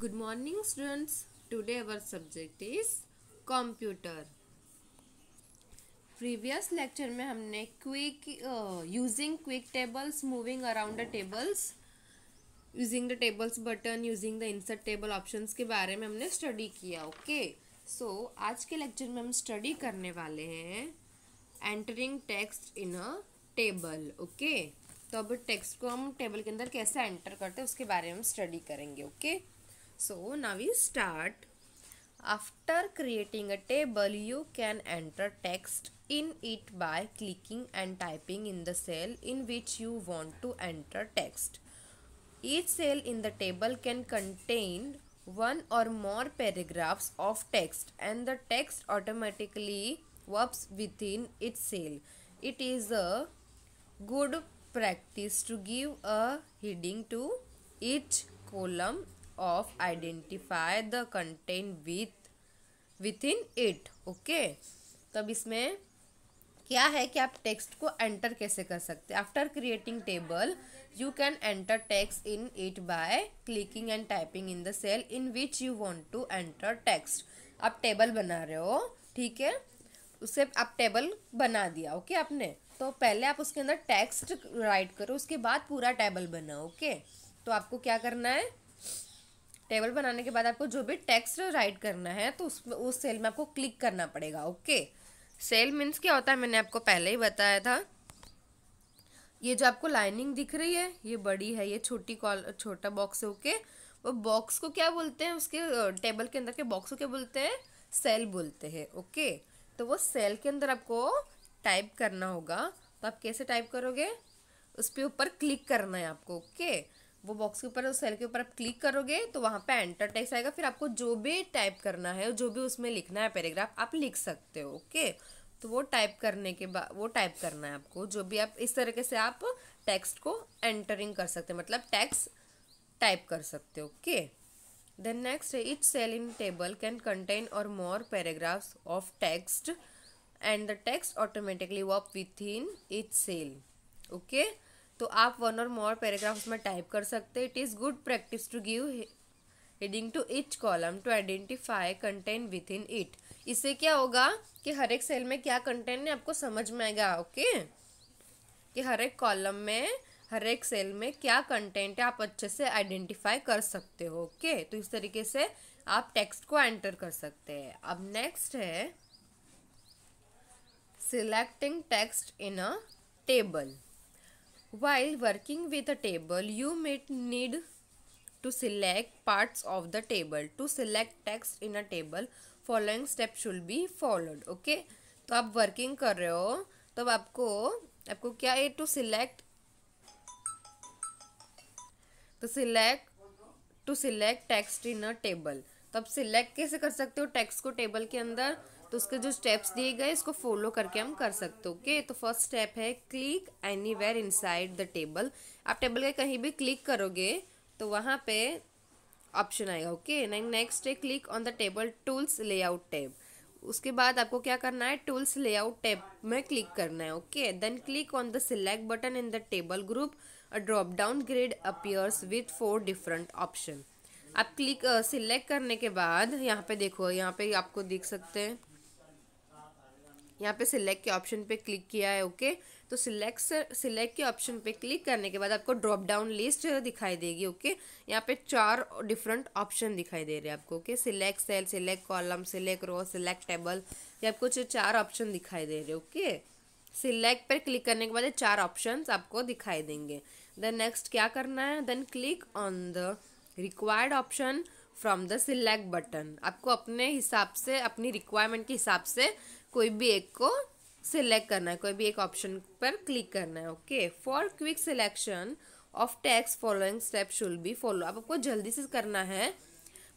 Good morning, students. Today our subject is computer. Previous lecture में हमने using quick tables, moving around the tables, using the tables button, using the insert table options के बारे में हमने study किया. Okay. So आज के lecture में हम study करने वाले हैं entering text in a table. Okay. तो अब टेक्स्ट को हम टेबल के अंदर कैसे एंटर करते हैं उसके बारे में हम स्टडी करेंगे. Okay. So now we start. After creating a table, you can enter text in it by clicking and typing in the cell in which you want to enter text. Each cell in the table can contain one or more paragraphs of text and the text automatically works within its cell. It is a good practice to give a heading to each column of identify the content within it. Okay. तो अब इसमें क्या है कि आप text को enter कैसे कर सकते हैं. After creating table you can enter text in it by clicking and typing in the cell in which you want to enter text. आप टेबल बना रहे हो, ठीक है, उसे आप टेबल बना दिया. ओके आपने, तो पहले आप उसके अंदर टेक्स्ट राइट करो, उसके बाद पूरा टेबल बनाओ. ओके. तो आपको क्या करना है, टेबल बनाने के बाद आपको जो भी टेक्स्ट राइट करना है तो उस सेल में आपको क्लिक करना पड़ेगा. ओके. सेल मीन्स क्या होता है मैंने आपको पहले ही बताया था. ये जो आपको लाइनिंग दिख रही है ये बड़ी है, ये छोटा बॉक्स है. ओके. वो बॉक्स को क्या बोलते हैं, उसके टेबल के अंदर के बॉक्स को क्या बोलते हैं, सेल बोलते हैं. ओके. तो वो सेल के अंदर आपको टाइप करना होगा. तो आप कैसे टाइप करोगे, उस पर ऊपर क्लिक करना है आपको. ओके. वो बॉक्स के ऊपर, उस सेल के ऊपर आप क्लिक करोगे तो वहाँ पे एंटर टेक्स्ट आएगा. फिर आपको जो भी टाइप करना है, जो भी उसमें लिखना है पैराग्राफ, आप लिख सकते हो. ओके. तो वो टाइप करने के बाद वो टाइप करना है आपको, जो भी आप इस तरीके से आप टेक्स्ट को एंटरिंग कर सकते हैं, मतलब टेक्स्ट टाइप कर सकते हो. ओके. देन नेक्स्ट है each cell in table can contain or more paragraphs of text and the text automatically work with in each cell. Okay. तो आप वन और मोर पैराग्राफ उसमें टाइप कर सकते हैं. It is good practice to give heading to each column to identify content within it. इससे क्या होगा कि हर एक सेल में क्या कंटेंट है आपको समझ में आएगा. ओके. कि हर एक कॉलम में, हर एक सेल में क्या कंटेंट है आप अच्छे से आइडेंटिफाई कर सकते हो. ओके. तो इस तरीके से आप टेक्स्ट को एंटर कर सकते हैं. अब नेक्स्ट है selecting text in a table. While working with a table, you may need to select parts of the table. To select text in a table, following steps should be followed. Okay? तो आप working कर रहे हो तो आपको क्या है, to select text in a table. तो आप सिलेक्ट कैसे कर सकते हो टेक्स्ट को टेबल के अंदर, तो उसके जो स्टेप्स दिए गए इसको फॉलो करके हम कर सकते हो. ओके. तो फर्स्ट स्टेप है click anywhere inside the table. आप टेबल के कहीं भी क्लिक करोगे तो वहाँ पे ऑप्शन आएगा. ओके. नेक्स्ट है click on the table tools layout tab. उसके बाद आपको क्या करना है, टूल्स लेआउट टैब में क्लिक करना है. Okay. Then click on the select button in the table group. A drop down grid appears with 4 different option. आप क्लिक सिलेक्ट करने के बाद यहाँ पे देखो, यहाँ पे आपको देख सकते हैं, यहाँ पे सिलेक्ट के ऑप्शन पे क्लिक किया है. ओके. तो सिलेक्ट के ऑप्शन पे क्लिक करने के बाद आपको ड्रॉप डाउन लिस्ट दिखाई देगी. ओके. यहाँ पे 4 डिफरेंट ऑप्शन दिखाई दे रहे हैं आपको. Okay. Select cell, select column, select row, select table, ये आपको 4 ऑप्शन दिखाई दे रहे हैं. ओके. सिलेक्ट पर क्लिक करने के बाद ये 4 ऑप्शन आपको दिखाई देंगे. देन नेक्स्ट क्या करना है, then click on the required option from the select button. आपको अपने हिसाब से, अपनी रिक्वायरमेंट के हिसाब से कोई भी एक को सिलेक्ट करना है, कोई भी एक ऑप्शन पर क्लिक करना है. Okay. For quick selection of text following step should be follow. आपको जल्दी से करना है,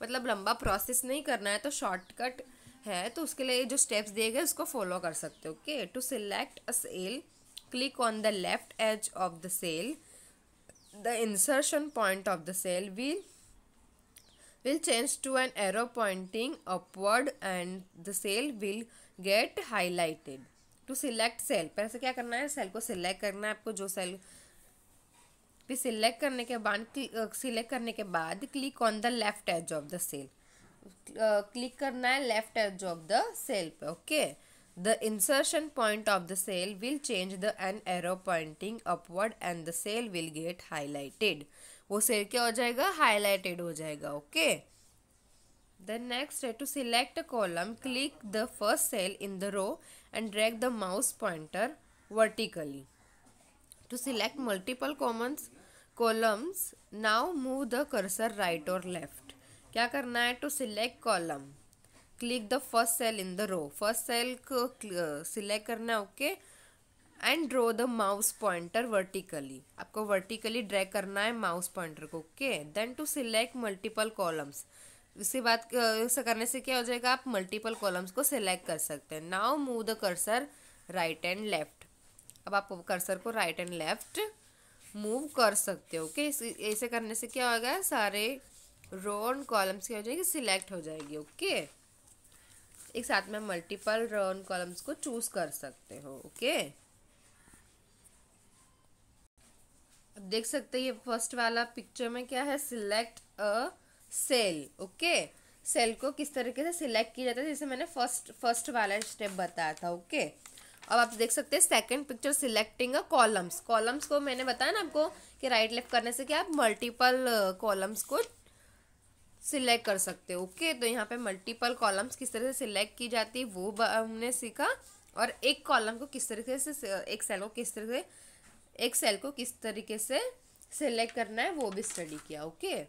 मतलब लंबा प्रोसेस नहीं करना है, तो शॉर्टकट है, तो उसके लिए जो स्टेप्स दिए गए उसको फॉलो कर सकते हो. Okay. To select a cell click on the left edge of the cell. The insertion point of the cell will change to an arrow pointing upward and the cell will get highlighted. To select cell, पहले से क्या करना है, cell को select करना है आपको, जो सेल फिर सिलेक्ट करने के बाद click on the left edge of the cell, click करना है left edge of the cell पे। Okay, the insertion point of the cell will change the an arrow pointing upward and the cell will get highlighted. वो cell क्या हो जाएगा, highlighted हो जाएगा। Okay, the next है to select a column, click the first cell in the row and drag the mouse pointer vertically. To select multiple columns, now move the cursor right or left. क्या करना है, to select column, click the first cell in the row, first cell को select करना है। Okay, and draw the mouse pointer vertically, आपको vertically drag करना है mouse pointer को। Okay, then to select multiple columns, इसके बाद ऐसा करने से क्या हो जाएगा, आप मल्टीपल कॉलम्स को सिलेक्ट कर सकते हैं। Now move the cursor right and left, अब आप कर्सर को राइट एंड लेफ्ट मूव कर सकते हो। ओके, ऐसे करने से क्या होगा, सारे रो एंड कॉलम्स क्या हो जाएगी, सिलेक्ट हो जाएगी। ओके, एक साथ में मल्टीपल रो एंड कॉलम्स को चूज कर सकते हो। ओके, अब देख सकते हैं ये फर्स्ट वाला पिक्चर में क्या है, select a cell. Okay, cell को किस तरीके से सिलेक्ट किया जाता है, जैसे मैंने फर्स्ट वाला स्टेप बताया था। ओके, अब आप देख सकते हैं सेकंड पिक्चर, सिलेक्टिंग अ कॉलम्स। कॉलम्स को मैंने बताया ना आपको कि राइट लेफ्ट करने से क्या आप मल्टीपल कॉलम्स को सिलेक्ट कर सकते हो। ओके, तो यहाँ पे मल्टीपल कॉलम्स किस तरह से सिलेक्ट की जाती है वो हमने सीखा, और एक कॉलम को किस तरीके से, एक सेल को किस तरीके से सिलेक्ट करना है वो भी स्टडी किया। ओके,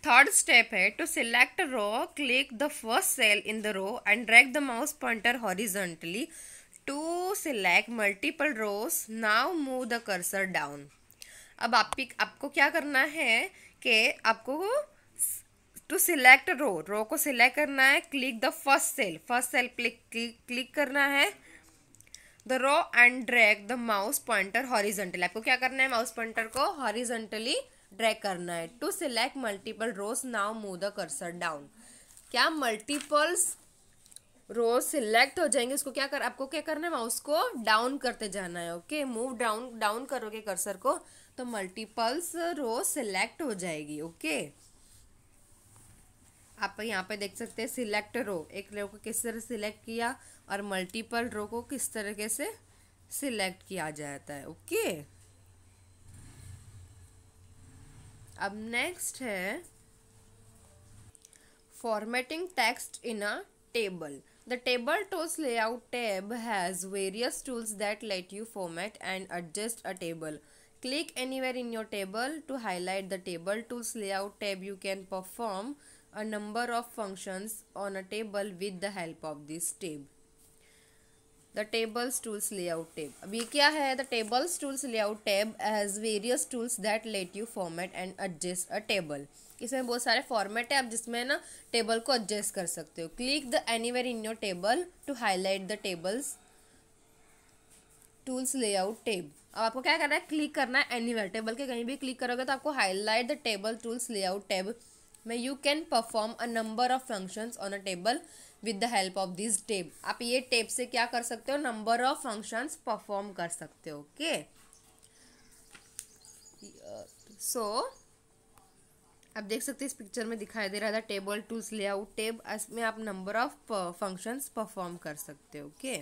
थर्ड स्टेप है to select row, click the first cell in the row and drag the mouse pointer horizontally to select multiple rows. Now move the cursor down. अब आपको क्या करना है कि आपको टू सिलेक्ट रो को सिलेक्ट करना है, click the first cell click करना है the row and drag the mouse pointer horizontally. आपको क्या करना है, माउस पॉइंटर को हॉरिजॉन्टली ड्रैग करना है। To select multiple rows, now move the cursor down. क्या मल्टीपल्स रोज सिलेक्ट हो जाएंगे, उसको आपको क्या करना है, माउस को डाउन करते जाना है। ओके, मूव डाउन करोगे कर्सर को तो मल्टीपल्स रो सिलेक्ट हो जाएगी। ओके, आप यहाँ पे देख सकते हैं सिलेक्ट रो, एक रो को किस तरह सिलेक्ट किया और मल्टीपल रो को किस तरीके से सिलेक्ट किया जाता है। ओके, अब नेक्स्ट है formatting text in a table. The table tools layout tab has various tools that let you format and adjust a table. Click anywhere in your table to highlight the table tools layout tab. You can perform a number of functions on a table with the help of this tab. The tables tools layout tab. अब ये क्या है, the tables tools layout tab has various tools that let you format and adjust a table. इसमें बहुत सारे format है, आप जिसमें ना टेबल को एडजस्ट कर सकते हो। Click the anywhere in your table to highlight the tables tools layout tab. अब आपको क्या करना है, क्लिक करना है एनीवेयर, टेबल के कहीं भी क्लिक करोगे तो आपको highlight the table tools layout tab में you can perform a number of functions on a table with the help of this tab. आप ये टेब से क्या कर सकते हो, नंबर ऑफ फंक्शंस परफॉर्म कर सकते हो। ओके, सो आप देख सकते हैं इस पिक्चर में दिखाई दे रहा था टेबल टूल्स लेआउट टेब, इसमें आप नंबर ऑफ फंक्शंस परफॉर्म कर सकते हो। ओके,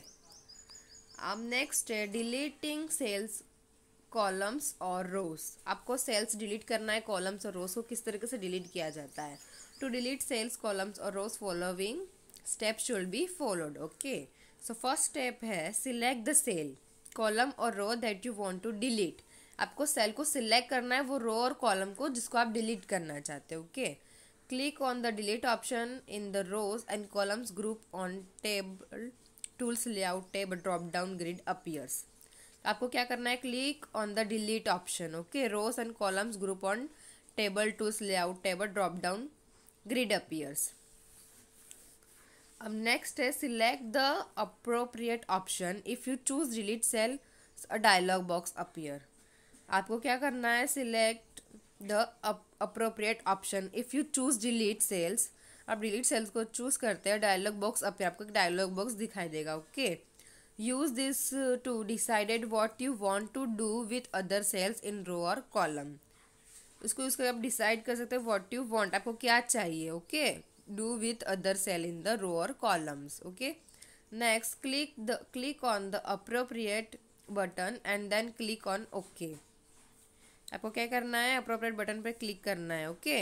अब नेक्स्ट है डिलीटिंग सेल्स, कॉलम्स और रोज। आपको सेल्स डिलीट करना है, कॉलम्स और रोज को किस तरीके से डिलीट किया जाता है। टू डिलीट सेल्स, कॉलम्स और rows following step should be followed. Okay, so first step है सिलेक्ट द सेल, कॉलम और row that you want to delete. आपको सेल को सिलेक्ट करना है, वो रो और कॉलम को जिसको आप डिलीट करना चाहते हो। Okay, click on the delete option in the rows and columns group on table tools layout tab, drop down grid appears. आपको क्या करना है, click on the delete option. Okay, rows and columns group on table tools layout tab, drop down grid appears. अब next है select the appropriate option, if you choose delete cell a dialog box appear. आपको क्या करना है, select the appropriate option, if you choose delete cells. आप delete cells को choose करते हैं, डायलॉग बॉक्स अपीयर, आपको एक डायलॉग बॉक्स दिखाई देगा। Okay, use this to decided what you want to do with other cells in row और column. उसको उसको आप डिसाइड कर सकते हो व्हाट यू वांट, आपको क्या चाहिए। Okay, do with other cell in the row और columns. Okay, next click on the appropriate button and then click on okay. आपको क्या करना है, अप्रोप्रिएट बटन पे क्लिक करना है। ओके,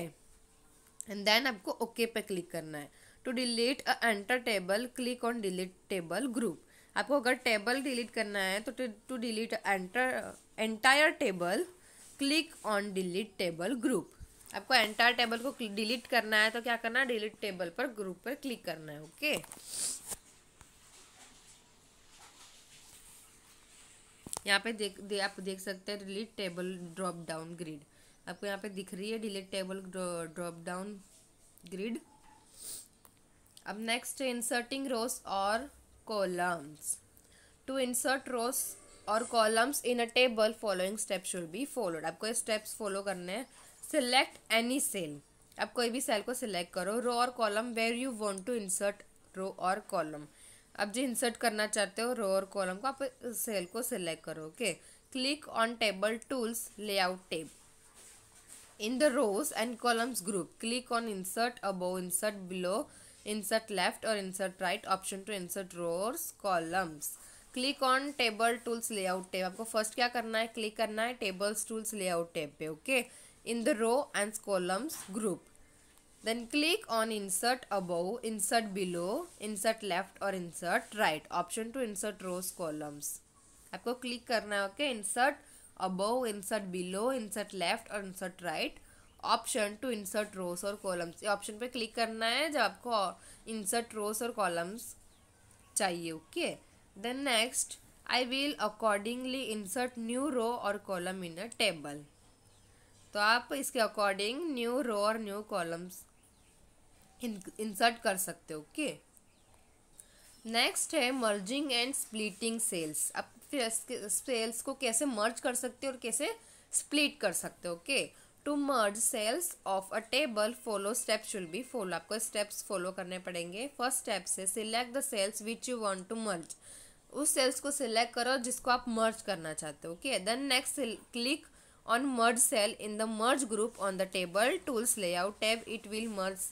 एंड देन आपको ओके पे क्लिक करना है। To delete a enter table click on delete table group. आपको अगर टेबल डिलीट करना है तो to delete entire table click on delete table group. आपको एंटायर टेबल को डिलीट करना है तो क्या करना है, डिलीट टेबल पर ग्रुप पर क्लिक करना है। ओके, यहाँ पे आप देख सकते हैं delete table drop down grid. आपको यहाँ पे दिख रही है delete table drop down grid. अब नेक्स्ट इंसर्टिंग रोज और कॉलम्स। टू इंसर्ट रोज और columns in a table following step should be followed. आपको ये स्टेप्स फॉलो करने हैं। सिलेक्ट एनी सेल, आप कोई भी सेल को सिलेक्ट करो। रो और column where you want to insert row और कॉलम, आप जो इंसर्ट करना चाहते हो रो और कॉलम को आप सेल को सिलेक्ट करो। Okay, click on table tools layout tab in the rows and columns group. Click on insert above, insert below, insert left or insert right option to insert rows columns. Click on table tools layout tab. आपको first क्या करना है, click करना है tables tools layout tab पे। Okay, in the row and columns group. Then click on insert above, insert below, insert left or insert right option to insert rows columns. आपको click करना है। Okay, insert above, insert below, insert left और insert right option to insert rows और columns. ये option पे click करना है जब आपको इंसर्ट रोज और कॉलम्स चाहिए। Okay, then next I will accordingly insert new row और कॉलम इन अ टेबल। तो आप इसके अकॉर्डिंग न्यू रो और न्यू कॉलम्स इंसर्ट कर सकते हो। ओके, नेक्स्ट है मर्जिंग एंड स्प्लिटिंग सेल्स। आप सेल्स को कैसे मर्ज कर सकते हो और कैसे स्प्लिट कर सकते हो। Okay, to merge cells of a table follow step should be follow. आपको स्टेप्स फॉलो करने पड़ेंगे। फर्स्ट स्टेप से select the cells which you want to merge, उस सेल्स को सिलेक्ट करो जिसको आप मर्ज करना चाहते हो। Okay, then next click on merge cell in the merge group on the table tools layout tab, it will merge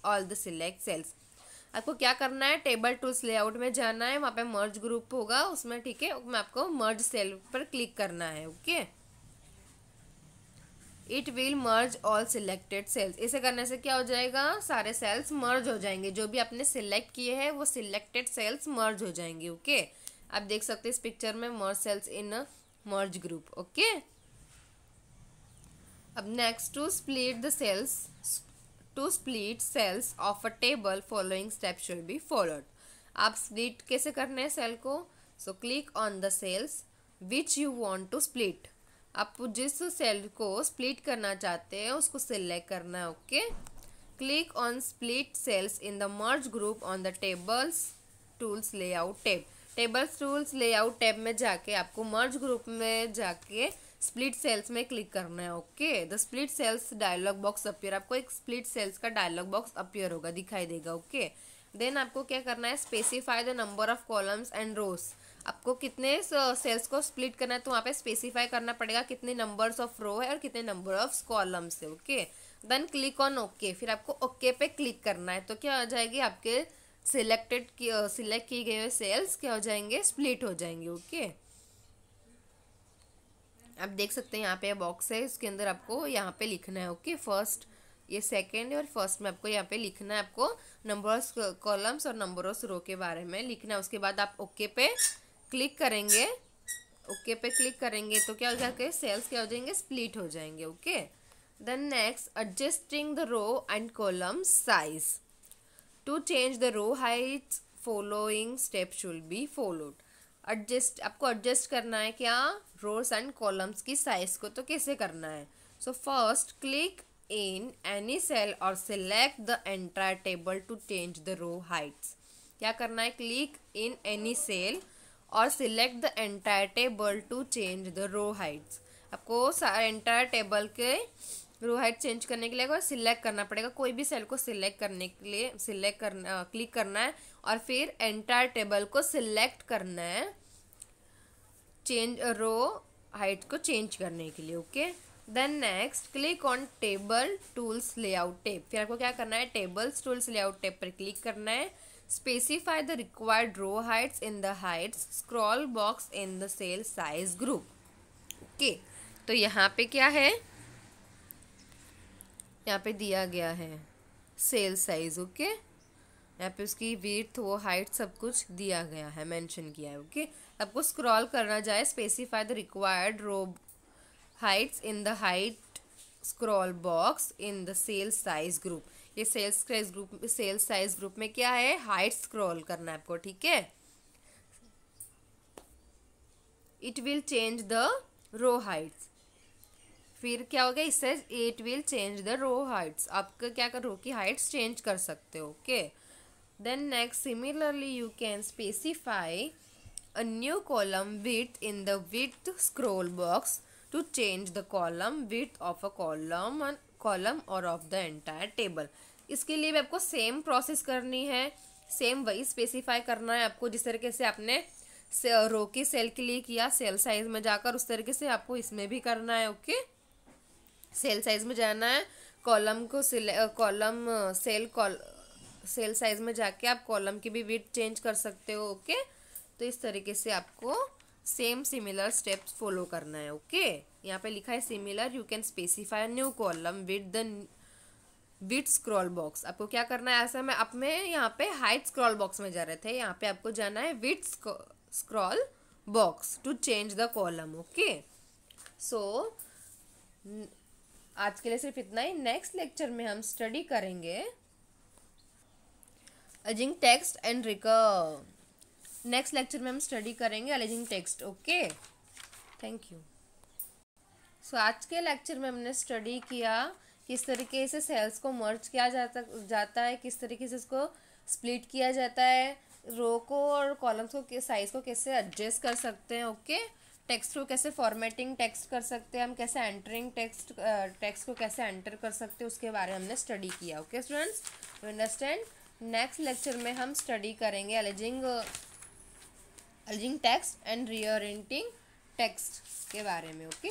all the select cells. आपको क्या करना है, टेबल टूल्स लेआउट में जाना है, वहाँ पे मर्ज ग्रुप होगा उसमें। ठीक है, मैं आपको मर्ज सेल पर क्लिक करना है। Okay, it will merge all selected cells. इसे करने से क्या हो जाएगा, सारे सेल्स मर्ज हो जाएंगे। जो भी आपने सिलेक्ट किए हैं वो सिलेक्टेड सेल्स मर्ज हो जाएंगे। ओके, आप देख सकते हैं इस पिक्चर में merge cells in merge group. Okay, अब next to split the cells, to split cells of a table following step should be followed. आप स्प्लिट कैसे करने हैं सेल को, so click on the cells which you want to split. आप जिस cell को split करना चाहते हैं उसको सिलेक्ट करना है। Okay, click on split cells in the merge group on the tables tools layout tab. Tables tools layout tab में जाके आपको मर्ज ग्रुप में जाके स्प्लिट सेल्स में क्लिक करना है। Okay, the split cells dialog box appear, आपको एक स्प्लिट सेल्स का डायलॉग बॉक्स अपीयर होगा, दिखाई देगा। ओके, देन आपको क्या करना है, specify the number of columns and rows. आपको कितने सेल्स को स्प्लिट करना है तो वहाँ पे स्पेसिफाई करना पड़ेगा कितने नंबर्स ऑफ रो है और कितने नंबर ऑफ कॉलम्स है। Okay, then click on okay, फिर आपको ओके पे क्लिक करना है। तो क्या हो जाएगी, आपके सिलेक्ट किए गए हुए सेल्स क्या हो जाएंगे, स्प्लिट हो जाएंगे। ओके, आप देख सकते हैं यहाँ पे बॉक्स है, इसके अंदर आपको यहाँ पे लिखना है। ओके, फर्स्ट ये सेकेंड है और फर्स्ट में आपको यहाँ पे लिखना है, आपको नंबर ऑफ कॉलम्स और नंबर ऑफ रो के बारे में लिखना है। उसके बाद आप ओके पे क्लिक करेंगे। ओके पे क्लिक करेंगे तो क्या हो जाएगा, सेल्स क्या हो जाएंगे, स्प्लिट हो जाएंगे। Okay, then next adjusting the row and column size. To change the row height following step should be followed. आपको एडजस्ट करना है क्या, रोज एंड कॉलम्स की साइज को। तो कैसे करना है, so first click in any cell और select the entire table to change the row heights. क्या करना है, क्लिक इन एनी सेल और select the entire table to change the row Heights. आपको एंटायर टेबल के रो हाइट चेंज करने के लिए सिलेक्ट करना पड़ेगा, कोई भी सेल को सिलेक्ट करने के लिए क्लिक करना है और फिर एंटायर टेबल को सिलेक्ट करना है चेंज रो हाइट को चेंज करने के लिए। Okay, then next click on table tools layout tab. फिर आपको क्या करना है, टेबल्स टूल्स लेआउट टैब पर क्लिक करना है। Specify the required row heights in the heights scroll box in the cell size group. Okay, तो यहाँ पे क्या है, यहाँ पे दिया गया है सेल साइज। ओके, यहाँ पे उसकी विड्थ वो हाइट सब कुछ दिया गया है, मेंशन किया है। ओके, आपको स्क्रॉल करना जाए, specify the required row heights in the height scroll box in the cell size group. ये सेल साइज ग्रुप में क्या है, हाइट स्क्रॉल करना है आपको। ठीक है, it will change the row heights. फिर क्या हो गया, इससे it will change the row heights, आपका क्या कर रो की हाइट्स चेंज कर सकते हो। Okay, then next similarly you can specify a new column width in the width scroll box to change the column width of a column और of the entire table. इसके लिए भी आपको सेम प्रोसेस करनी है, सेम वही specify करना है आपको जिस तरीके से आपने रो की सेल के लिए किया, सेल साइज में जाकर उस तरीके से आपको इसमें भी करना है। ओके, सेल साइज में जाना है, कॉलम को सेल साइज में जाके आप कॉलम की भी विड्थ चेंज कर सकते हो। ओके, तो इस तरीके से आपको सेम सिमिलर स्टेप्स फॉलो करना है। ओके, यहाँ पे लिखा है similar you can specify new column with the width scroll box. आपको क्या करना है, ऐसा में आप में यहाँ पे हाइट स्क्रॉल बॉक्स में जा रहे थे, यहाँ पे आपको जाना है width scroll box to change the column. Okay, so आज के लिए सिर्फ इतना ही। नेक्स्ट लेक्चर में हम स्टडी करेंगे arranging text and next lecture में हम स्टडी करेंगे arranging text. Okay, thank you. So आज के लेक्चर में हमने स्टडी किया किस तरीके से सेल्स को मर्ज किया जाता है, किस तरीके से इसको स्प्लिट किया जाता है, रो को और कॉलम्स को साइज को कैसे एडजस्ट कर सकते हैं। ओके, टेक्स्ट को कैसे फॉर्मेटिंग टेक्स्ट कर सकते हैं हम, कैसे एंटरिंग टेक्स्ट को कैसे एंटर कर सकते हैं, उसके बारे में हमने स्टडी किया। Okay students, you understand. Next lecture में हम स्टडी करेंगे arranging text and rearranging text के बारे में। ओके।